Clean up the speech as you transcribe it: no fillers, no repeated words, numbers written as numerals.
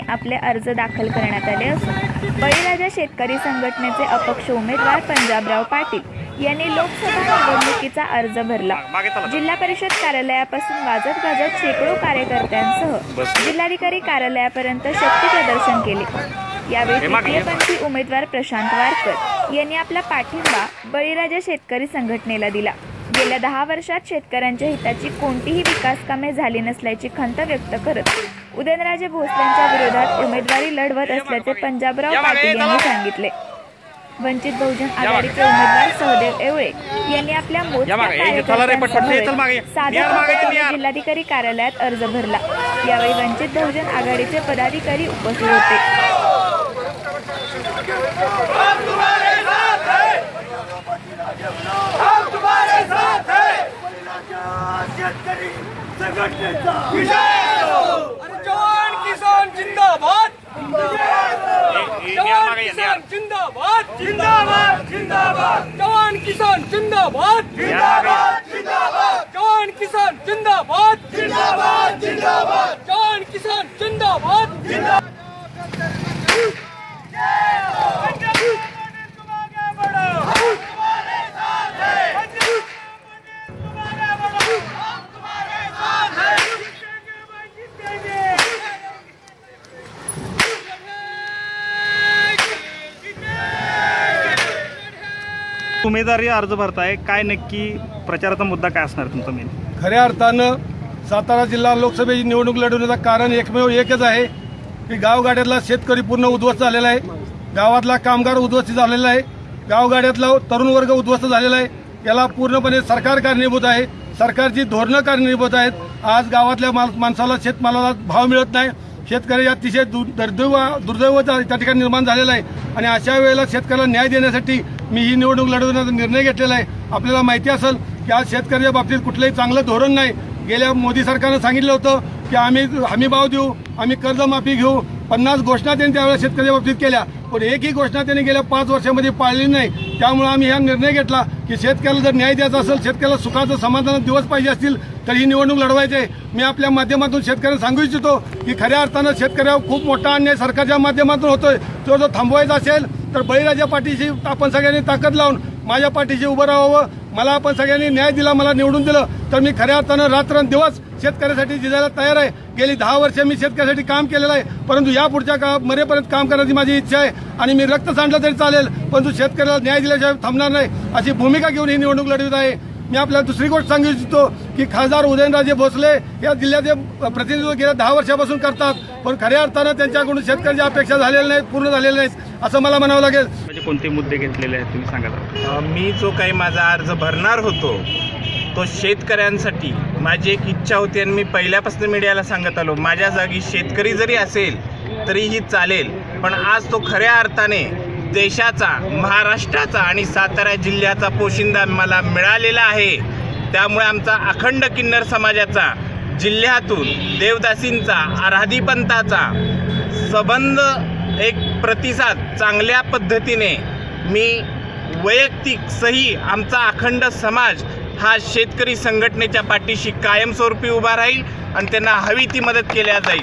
आपले अर्ज दाखल करण्यात आले असून बळीराजा शेतकरी संघटनेचे अपक्ष उमेदवार पंजाबराव पाटील यांनी लोकसभा निवडणुकीचा अर्ज भरला। जिल्हा परिषद कार्यालयापासून वाजत गाजत शेकडो कार्यकर्त्यांसह जिल्हाधिकारी कार्यालयापर्यंत शक्ती प्रदर्शन केले। यावेळी तृतीयपंथी उमेदवार प्रशांत वारकर यांनी आपला पाठिंबा बळीराजा शेतकरी संघटनेला दिला। गेल्या 10 वर्षात शेतकऱ्यांच्या हिताची कोणतीही विकास कामे झाली नसल्याची खंत व्यक्त करत उदयनराजे भोसलेंच्या विरोधात उमेदवारी लढवत असल्याचे पंजाबराव पाटील यांनी सांगितले। वंचित बहुजन आघाडीचे उमेदवार सहदेव एवळे यांनी आपल्या मोजक्या कार्यकर्त्यांसह जिल्हाधिकारी कार्यालयात अर्ज भरला। यावेळी वंचित बहुजन आघाडीचे पदाधिकारी उपस्थित होते। जवान किसान जिंदाबाद, जवान किसान जिंदाबाद, जिंदाबाद जिंदाबाद, जवान किसान जिंदाबाद, जिंदाबाद जिंदाबाद, जवान किसान जिंदाबाद, जिंदाबाद जिंदाबाद, जवान किसान जिंदाबाद, जिंदाबाद। उमेदवारी अर्ज भरताय, काय नक्की प्रचाराचा मुद्दा काय असणार तुमचा मेन? खऱ्या अर्थानं सातारा जिल्हा लोकसभेची निवडणूक लढवण्याचं कारण एकमेव एकच आहे की गावगाड्यातला शेतकरी पूर्ण उद्ध्वस्त झालेला आहे, गावातला कामगार उद्ध्वस्त झालेला आहे, गावगाड्यातला तरुण वर्ग उद्ध्वस्त झालेला आहे। याला पूर्णपणे सरकार कारणीभूत आहे, सरकारची धोरणं कारणीभूत आहेत। आज गावातल्या माणसाला शेतमालाला भाव मिळत नाही, शेतकरी अतिशय दुर्दैव त्या ठिकाणी निर्माण झालेला आहे आणि अशा वेळेला शेतकऱ्याला न्याय देण्यासाठी मी ही निवडणूक लढवण्याचा निर्णय घेतलेला आहे। आपल्याला माहिती असेल की आज शेतकऱ्याच्या बाबतीत कुठलंही चांगलं धोरण नाही। गेल्या मोदी सरकारनं सांगितलं होतं की आम्ही हमी भाव देऊ, आम्ही कर्जमाफी घेऊ, 50 घोषणा त्यांनी त्यावेळेला शेतकऱ्याच्या बाबतीत केल्या, पण एकही घोषणा त्यांनी गेल्या 5 वर्षांमध्ये पाळली नाही। त्यामुळे आम्ही हा निर्णय घेतला की शेतकऱ्याला जर न्याय द्यायचा असेल, शेतकऱ्याला सुखाचं समाधानाचे दिवस पाहिजे असतील तर ही निवडणूक लढवायची आहे। मी आपल्या माध्यमातून शेतकऱ्यांना सांगू इच्छितो की खऱ्या अर्थानं शेतकऱ्यावर खूप मोठा अन्याय सरकारच्या माध्यमातून होतोय, तो जर थांबवायचा असेल तर बळीराजा पाठीशी आपण सगळ्यांनी ताकद लावून माझ्या पाठीशी उभं राहावं। मला आपण सगळ्यांनी न्याय दिला, मला निवडून दिलं तर मी खऱ्या अर्थानं रात्रंदिवस शेतकऱ्यासाठी जिजायला तयार आहे। गेली 10 वर्ष मी शेतकऱ्यासाठी काम केलेलं आहे, परंतु यापुढच्या काळात मरेपर्यंत काम करण्याची माझी इच्छा आहे आणि मी रक्त सांडलं तरी चालेल, परंतु शेतकऱ्याला न्याय दिल्याशिवाय थांबणार नाही अशी भूमिका घेऊन ही निवडणूक लढवित आहे। मी आपल्याला दुसरी गोष्ट सांगू इच्छितो की खासदार उदयनराजे भोसले या जिल्ह्याचे प्रतिनिधित्व गेल्या 10 वर्षापासून करतात, पण खऱ्या अर्थानं त्यांच्याकडून शेतकऱ्यांच्या अपेक्षा झालेल्या नाहीत, पूर्ण झालेल्या नाहीत असं मला म्हणावं लागेल। म्हणजे कोणते मुद्दे घेतलेले आहेत तुम्ही सांगा? मी जो काही माझा अर्ज भरणार होतो तो शेतकऱ्यांसाठी माझी एक इच्छा होती आणि मी पहिल्यापासून मीडियाला सांगत आलो, माझ्या जागी शेतकरी जरी असेल तरीही चालेल, पण आज तो खऱ्या अर्थाने देशाचा, महाराष्ट्राचा आणि सातारा जिल्ह्याचा पोशिंदा मला मिळालेला आहे। त्यामुळे आमचा अखंड किन्नर समाजाचा जिल्ह्यातून देवदासींचा, आराधीपंथाचा संबंध एक प्रतिसाद चांगल्या पद्धतीने मी वैयक्तिक सही आमचा अखंड समाज हा शेतकरी संघटनेच्या पाठीशी कायमस्वरूपी उभा राहील आणि त्यांना हवी ती मदत केल्या जाईल।